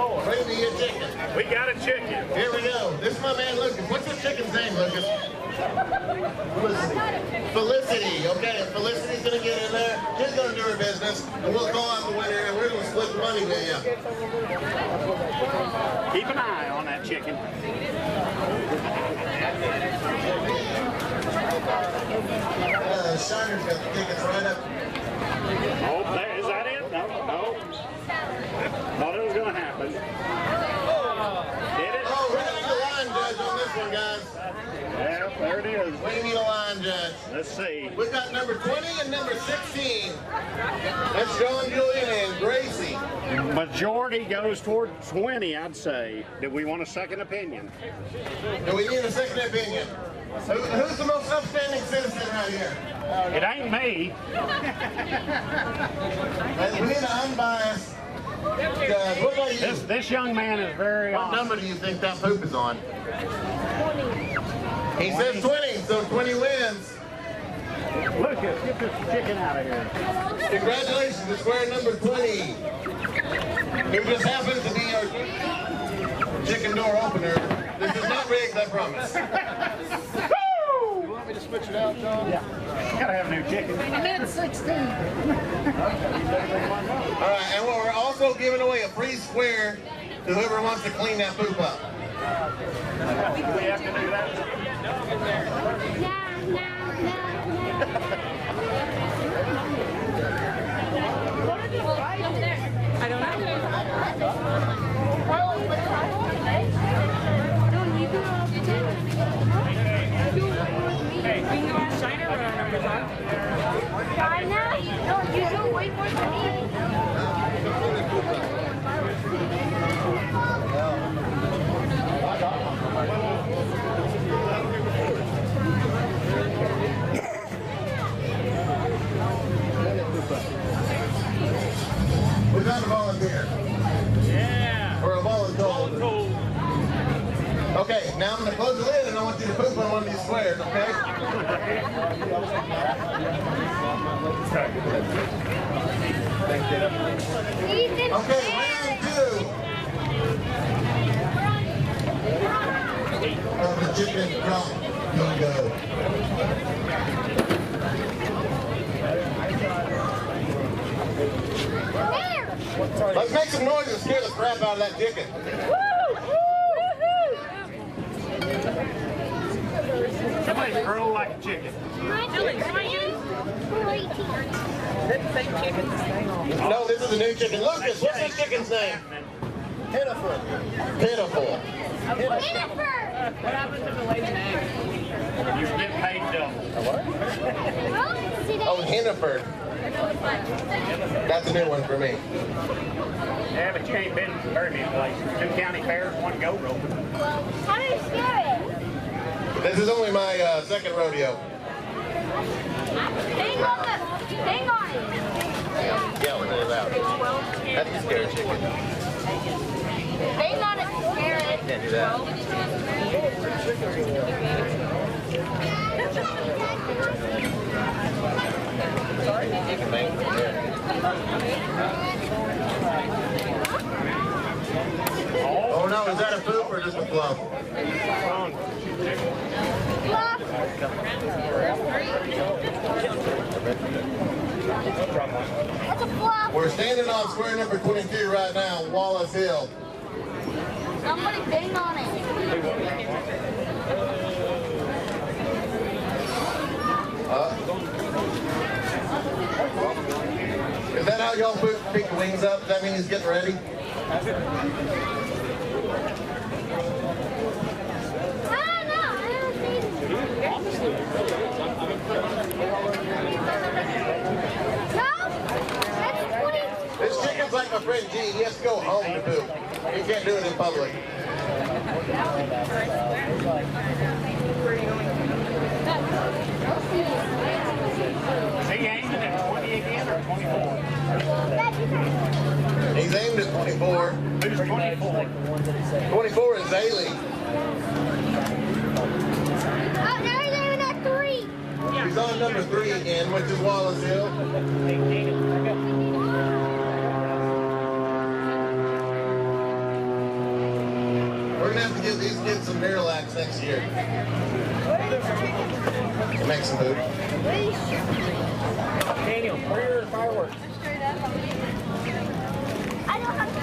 door. Bring me your chicken. We got a chicken. Here we go. This is my man Lucas. What's your chicken's name, Lucas? Felicity. Okay, Felicity's gonna get in there. She's gonna do her business, and we'll call out the winner, and we're gonna split the money with you. Keep an eye on that chicken. Shiner's got the tickets right up. Oh, there, is that it? No. Thought it was going to happen. Did it? Oh, we're going to need a line judge on this one, guys. Yeah, there it is. We need a line judge. Let's see. We've got number 20 and number 16. That's John, Julian, and Gracie. Majority goes toward 20, I'd say. Do we want a second opinion? Do we need a second opinion? Who's the most upstanding citizen right here? It ain't me. We need an unbiased judge. What about you? This young man is very What honest. number do you think that poop is on? 20. He says 20, so 20 wins. Lucas, get this chicken out of here. Congratulations to square number 20. Who just happens to be our chicken door opener. This is not rigged, I promise. Woo! You want me to switch it out, John? Yeah. Gotta have a new chicken. I'm at 16. All right, and we're also giving away a free square to whoever wants to clean that poop up. Do we have to do that? I don't know. We can go ask Shiner what our numbers are. China? No, you do way more than me. We've got a volunteer. Yeah. Or a voluntold. Okay, now I'm going to close the lid and I want you to poop on one of these squares, okay? Okay, round 2 of the chicken drop bingo. Let's make some noise and scare the crap out of that chicken. Somebody crow like a chicken. No, this is a new chicken. Lucas, what's this chicken's name? Pitiful. Pitiful. What happens if the lady's egg? You get paid double. Oh, Hennepin. That's a new one for me. Yeah, but you ain't been very many places. 2 county fairs, 1 goat rope. How do you scare it? This is only my second rodeo. Hang on it. Hang on it. Yeah, we're gonna out. That's the scare chicken. Hang on it. Scare it. Can't do that. You can make it from there. Oh no, is that a poop or just a fluff? Fluff. That's a fluff. We're standing on square number 22 right now, Wallace Hill. Somebody bang on it. Is that how y'all pick the wings up? Does that mean he's getting ready? This chicken's like my friend G. He has to go home to poop. He can't do it in public. Is he aiming at 20 again or 24? He's aimed at 24. Who's 24? 24 is Zaylee. Oh, now he's aiming at 3. He's on number 3 again, which is Wallace Hill. have to give these kids some Miralax next year. Make some food. Daniel, where are your fireworks? I don't have to.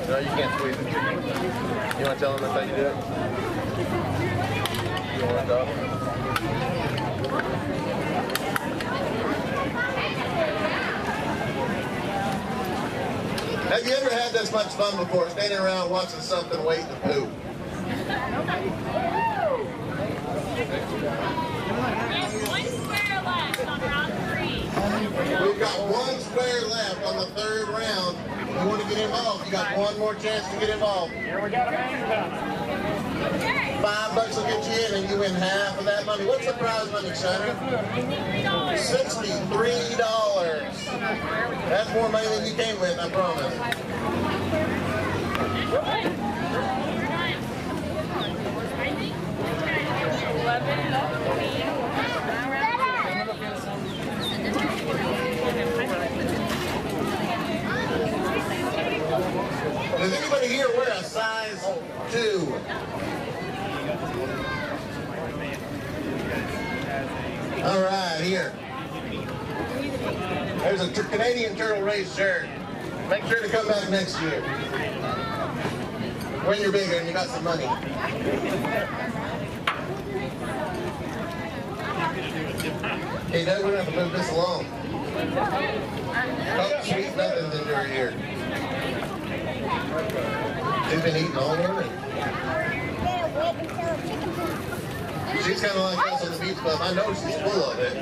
No, you can't squeeze it. You want to tell them that's how you do it? You want to talk? Have you ever had this much fun before, standing around watching something waiting to poop? We've got one square left on the third round. You want to get involved, you got one more chance to get involved. Here we got a man coming. $5 will get you in and you win half of that money. What's the prize money, Shiner? $63. That's more money than you came with, I promise. Does anybody here wear a size 2? All right, here. There's a Canadian Turtle Race shirt. Make sure to come back next year. When you're bigger and you got some money. Hey, Doug, we're going to have to move this along. Oh, sweet nothings in your ear. She's been eating all morning. She's kind of like us on the beach club. I know she's full of it.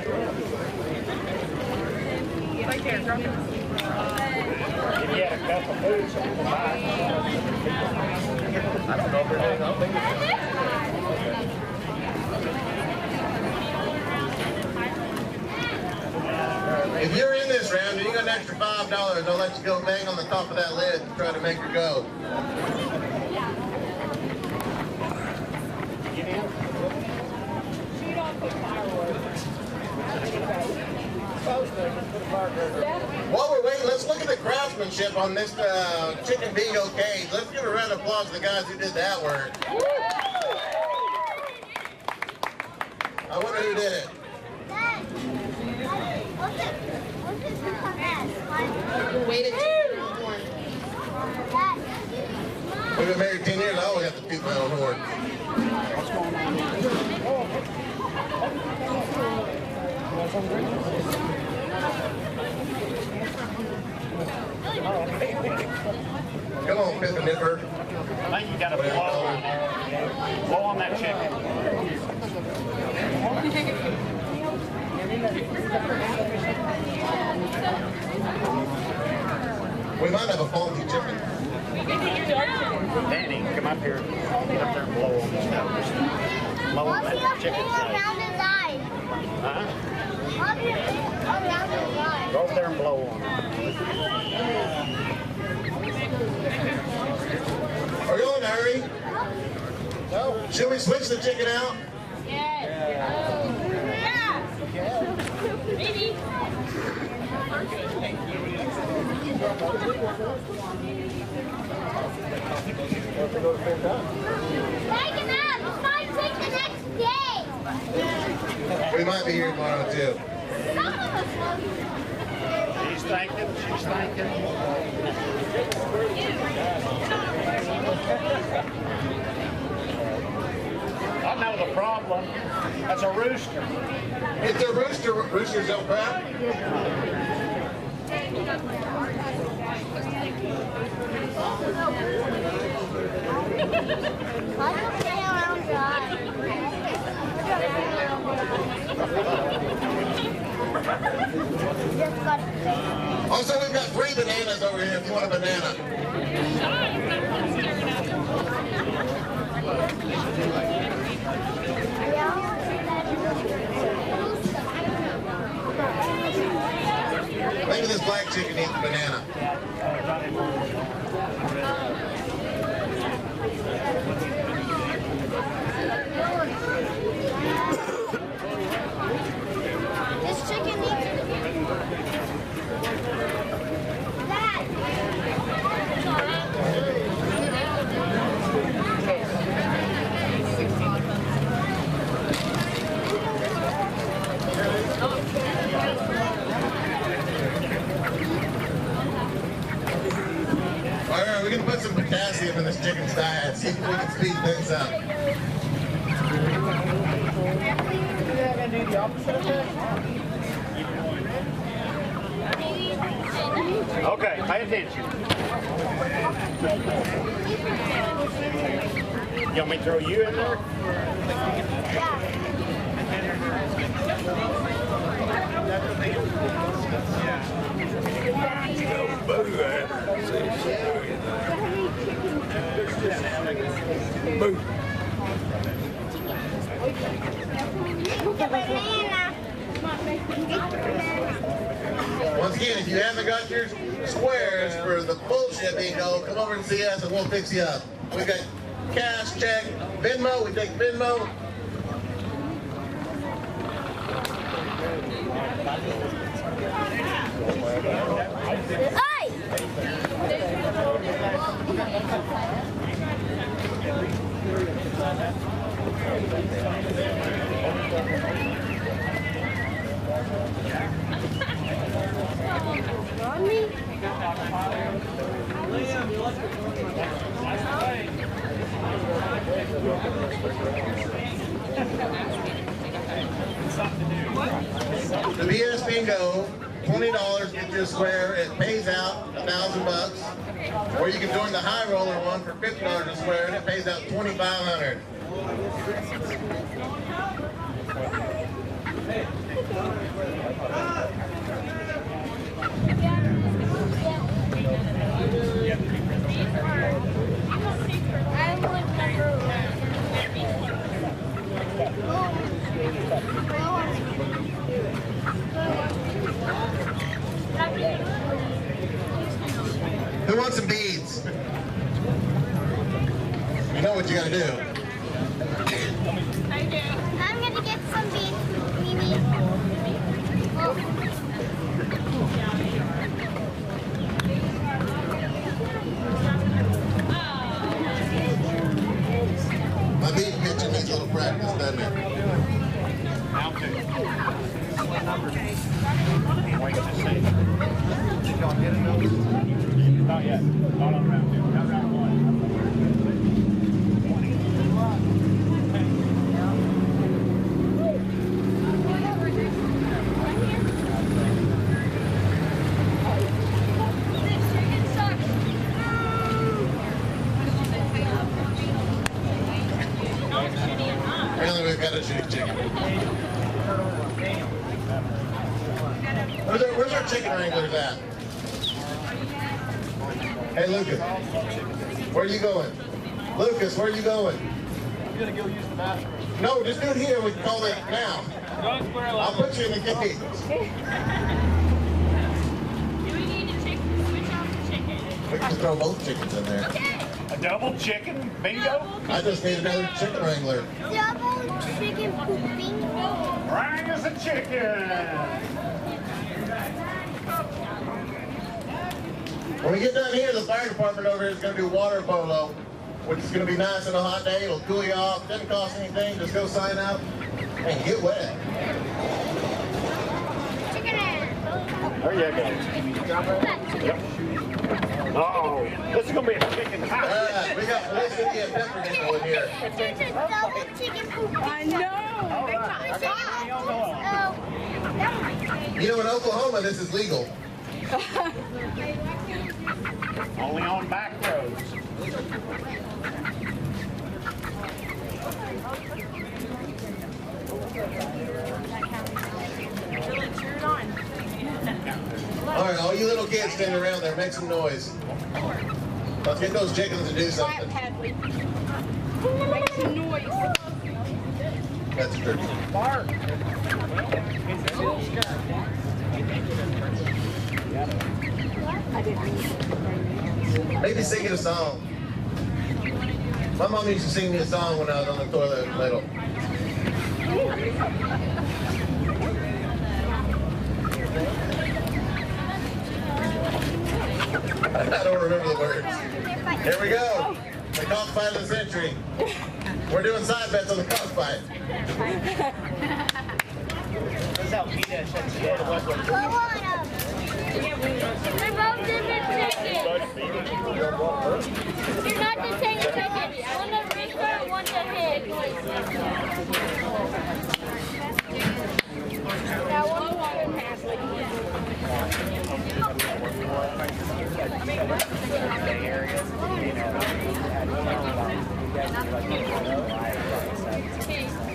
If you had a cup of food, so you can buy it. I don't know if there's anything. I don't think it's... If you're in this round and you got an extra $5, I'll let you go bang on the top of that lid and try to make her go. While we're waiting, let's look at the craftsmanship on this chicken bingo cage. Let's give a round of applause to the guys who did that work. I wonder who did it. Wait We've been married 10 years, I always have to toot my own horn. Come on, Pip and Nipper. I think you got to blow on that chicken. We might have a faulty chicken. Danny, come up here. Get up there and blow on this stuff. Blow on that chicken snake. Huh? Go over there and blow on it. Are you in a hurry? No. Should we switch the chicken out? Yeah. Maybe. Take him out. It's might take the next day. We might be here tomorrow too. Some of us will. She's thinking. She's thinking. I know the problem. That's a rooster. It's a rooster. Roosters don't crap. Also, we've got 3 bananas over here if you want a banana. Maybe this black chicken eats the banana. This chicken needs that. we're going to put some potassium in this chicken's diet, see if we can speed things up. You're going to do the opposite of that? Okay, pay attention. You want me to throw you in there? Once again, if you haven't got your squares for the bullshit bingo, come over and see us and we'll fix you up. We've got cash, check, Venmo, we take Venmo. The BS bingo, $20 gets you a square. It pays out $1,000. Or you can join the high roller one for $50 a square, and it pays out $2,500. Who wants some beads? You know what you gotta do. I'm gonna get some beads, Mimi. My bead pitching needs a little practice, doesn't it? Not yet. Not on round two. Not round one. Apparently we've got a shitty chicken. Where's our chicken wranglers at? Hey, Lucas. Where are you going? Lucas, where are you going? I'm gonna go use the bathroom. No, just do it here. We can call it now. I'll put you in the cage. Do we need to switch off the chicken? We can just throw both chickens in there. A double chicken bingo? I just need another chicken wrangler. Double chicken pooping. Rang is a chicken. When we get done here, the fire department over here is going to do water polo, which is going to be nice on a hot day. It'll cool you off. Doesn't cost anything. Just go sign up and get wet. Chicken ass. There you go. Yep. Oh, this is going to be a chicken All house. right, we got Felicity and Peppermint in here. It's a double chicken pooping. I know. You know, in Oklahoma, this is legal. Only on back roads. All right, all you little kids standing around there, make some noise. Let's get those chickens to do something. Make some noise. That's a turkey. Bark. Maybe singing a song. My mom used to sing me a song when I was on the toilet little. I don't remember the words. Here we go. The cockfight of the century. We're doing side bets on the cockfight. This is how Peter shuts the door to Westwood. Go on them. They're both different chickens.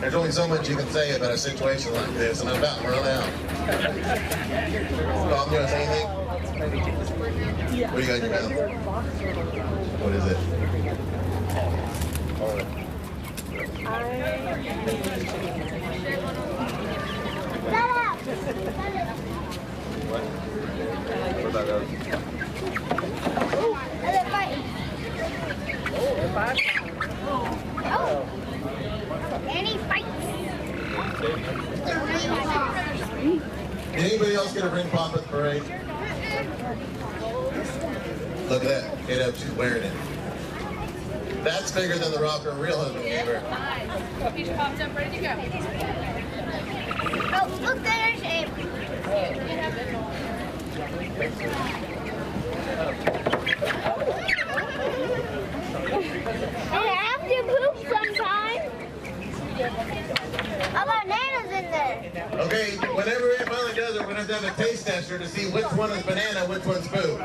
There's only so much you can say about a situation like this, and I'm about to run out. Tom, you want to say anything? What do you got in your mouth? What is it? What? What about those? And he fights. Did anybody else get a ring pop at the parade? Look at that. Kid up, she's wearing it. That's bigger than the rocker real husband gave her. He's popped up, ready to go. Oh, look, there's him. I have to poop sometime. A banana's in there. Okay, whenever it finally does it, we're going to have a taste tester to see which one is banana, which one's poop.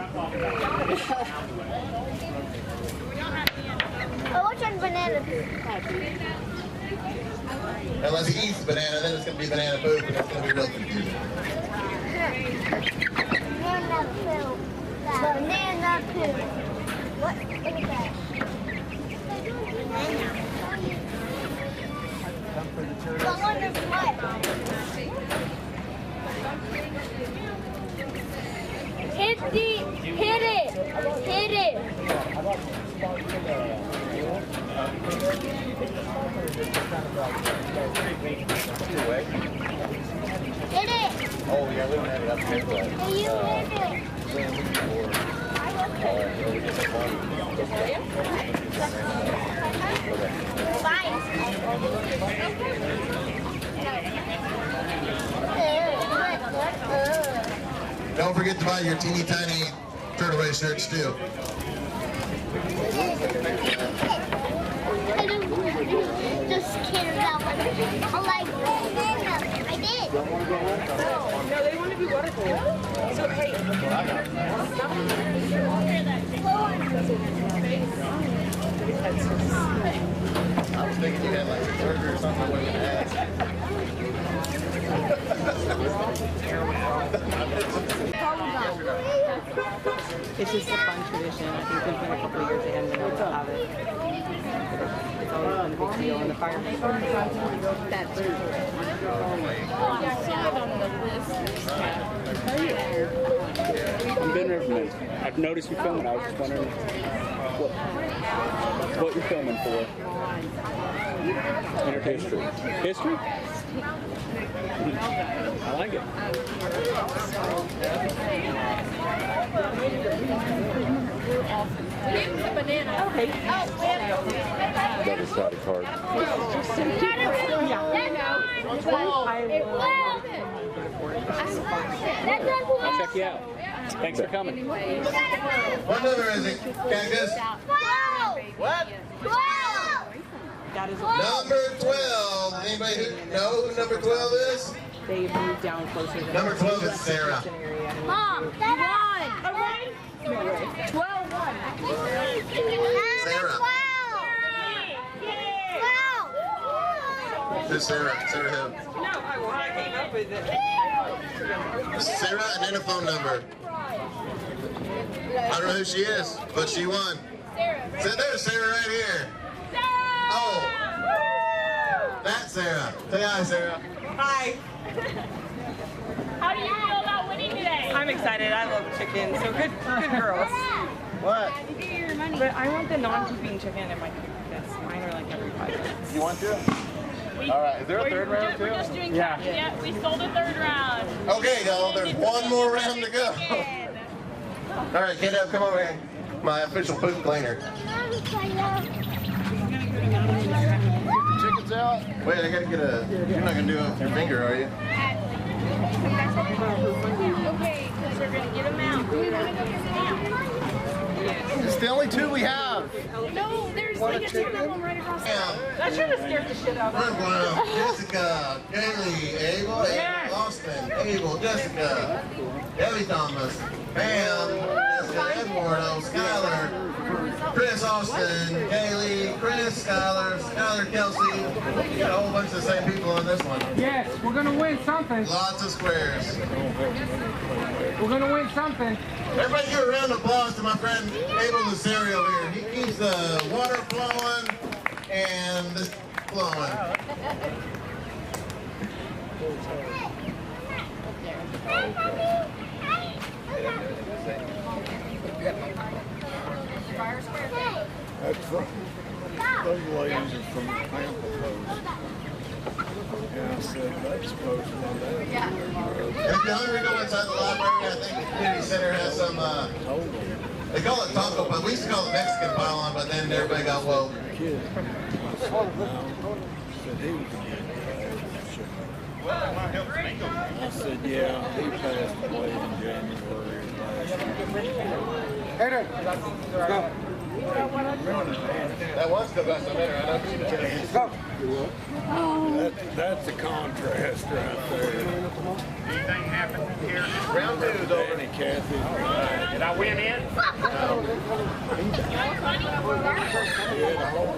Oh, which one's banana poop? Unless he eats banana, then it's going to be banana poop, and it's going to be real confusing. Banana poop. Banana poop. What is that? Banana. What one is what? Hit it! Hit it! Hit it! Oh, yeah, we don't have it up here, but... Hey, you hit it! Don't forget to buy your teeny tiny turtle race shirts too. Just kidding about it. I like banana. I did. No, they want to be waterfall. So, hey. I was thinking you had like a burger or something I wasn't going to ask. It's just a fun tradition. I think there's been a couple of years ahead and then we'll have it. It's always been a big deal. And the fire that's true. I've been there for minutes. I've noticed you filming. I was just wondering what you're filming for. History. History? I like it. Okay. Double sided card. I'll check you out. Thanks for coming. What number is it, Cactus? 12! What? 12! That is Number 12. Anybody know who number 12 is? they moved down closer to Number 12 is Sarah. Mom, that won! 12 won. Sarah. 12! Who's Sarah? Sarah who? No, I came up with it. Sarah and then a phone number. I don't know who she is, but she won. So there's Sarah right here. Oh. That's Sarah. Say hi, Sarah. Hi. How do you feel about winning today? I'm excited. I love chicken. So good girls. What? But I want the non-keeping chicken in my cook because mine are like every 5 minutes. You want to? All right. Is there a third round too? Yeah, we sold a third round. Okay, y'all. There's one more round to go. All right, get up. Come over here. My official poop cleaner. Chickens out. Wait, I gotta get a. You're not gonna do it with your finger, are you? Okay, because we're going to get them out. Do we want to go get them out? It's the only two we have. No, there's like a ton of them right across the Yeah. That should have scared the shit out of me. Brown, Jessica, Kaylee, Abel, Austin, Abel, Jessica, Debbie Thomas, Pam, Jessica, Eduardo, Skylar, Chris Austin, Kaylee, Chris, Skylar Kelsey. You got a whole bunch of the same people on this one. Yes, we're gonna win something. Lots of squares. We're gonna win something. Everybody give a round of applause to my friend Abel Luceri over here. He keeps the water flowing and this flowing. That's from, those ladies are from Pampa Post. And I said, that's supposed to be that. If you're hungry, go inside the library. I think the community center has some, they call it taco, but we used to call it Mexican pylon, but then everybody got woke. Kid. Said he was a good I said, yeah, he passed away in January last year. Let's go. That was the best of it. I know. Let's go. That's a contrast right there. Anything happened here? Round two is over. Danny, Kathy. Did I win in? He had a whole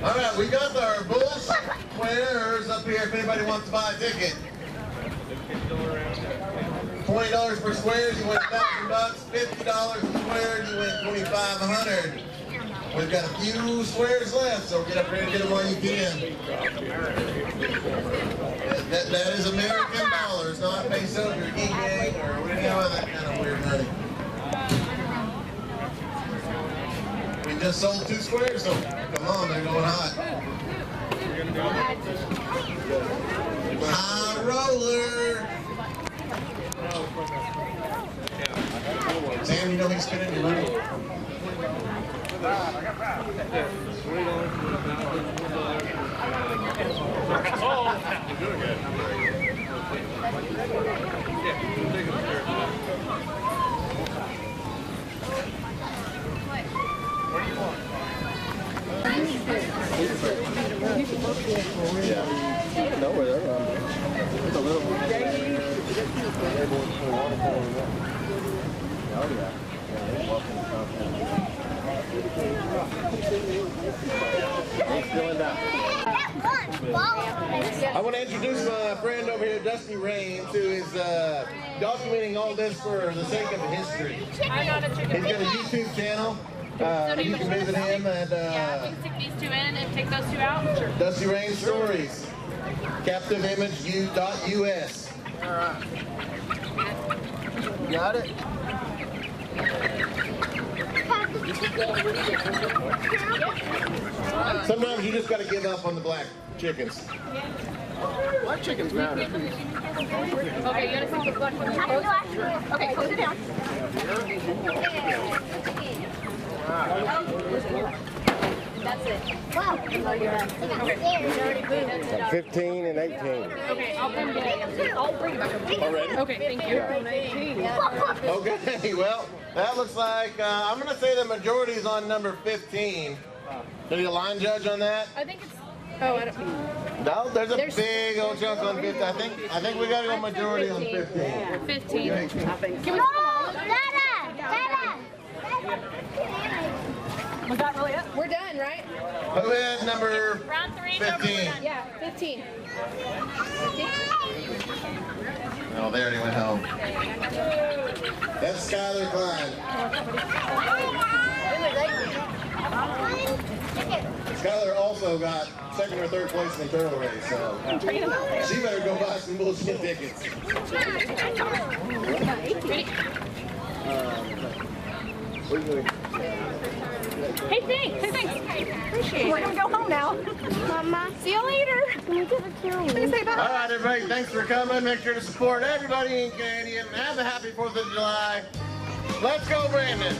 All right, we got our bull squares up here if anybody wants to buy a ticket. $20 per squares, you win $1,000. $50 a square, you win $2,500. We've got a few squares left, so get up here and get them while you can. That is American dollars, not pesos or yen or any other that kind of weird money. We just sold 2 squares, so come on, they're going hot. High roller. Sam, you know he's spinning your money. Yeah. No, where they're going. It's a little one. Oh, yeah. I want to introduce my friend over here, Dusty Reins, who is documenting all this for the sake of history. He's got a YouTube channel. You can visit him at Yeah, we can stick these 2 in and take those 2 out. Sure. Dusty Reins Stories, captiveimage.us. All right. You got it? Sometimes you just got to give up on the black chickens. Black chickens matter. Okay, you gotta take the blood from your throat. Okay, close it down. That's it. Wow. 15 and 18. Okay, I'll bring it back. Already? Okay, thank you. Okay, well, that looks like, I'm going to say the majority is on number 15. Are you a line judge on that? I think it's, oh, I don't, No, there's a big old chunk on 15. I think we got to go majority on 15. 15. Can we, was that really it? We're done, right? Who had number Round 3, 15? Yeah, 15. Oh, they already went home. That's Skylar Klein. Skylar also got 2nd or 3rd place in the turtle race, so she better go buy some bullshit tickets. Hey, thanks. Hey, thanks. Appreciate it. We're going to go home now. Mama. See you later. Can you give it to me? Say bye. All right, everybody, thanks for coming. Make sure to support everybody in Canadian. Have a happy 4th of July. Let's go, Brandon.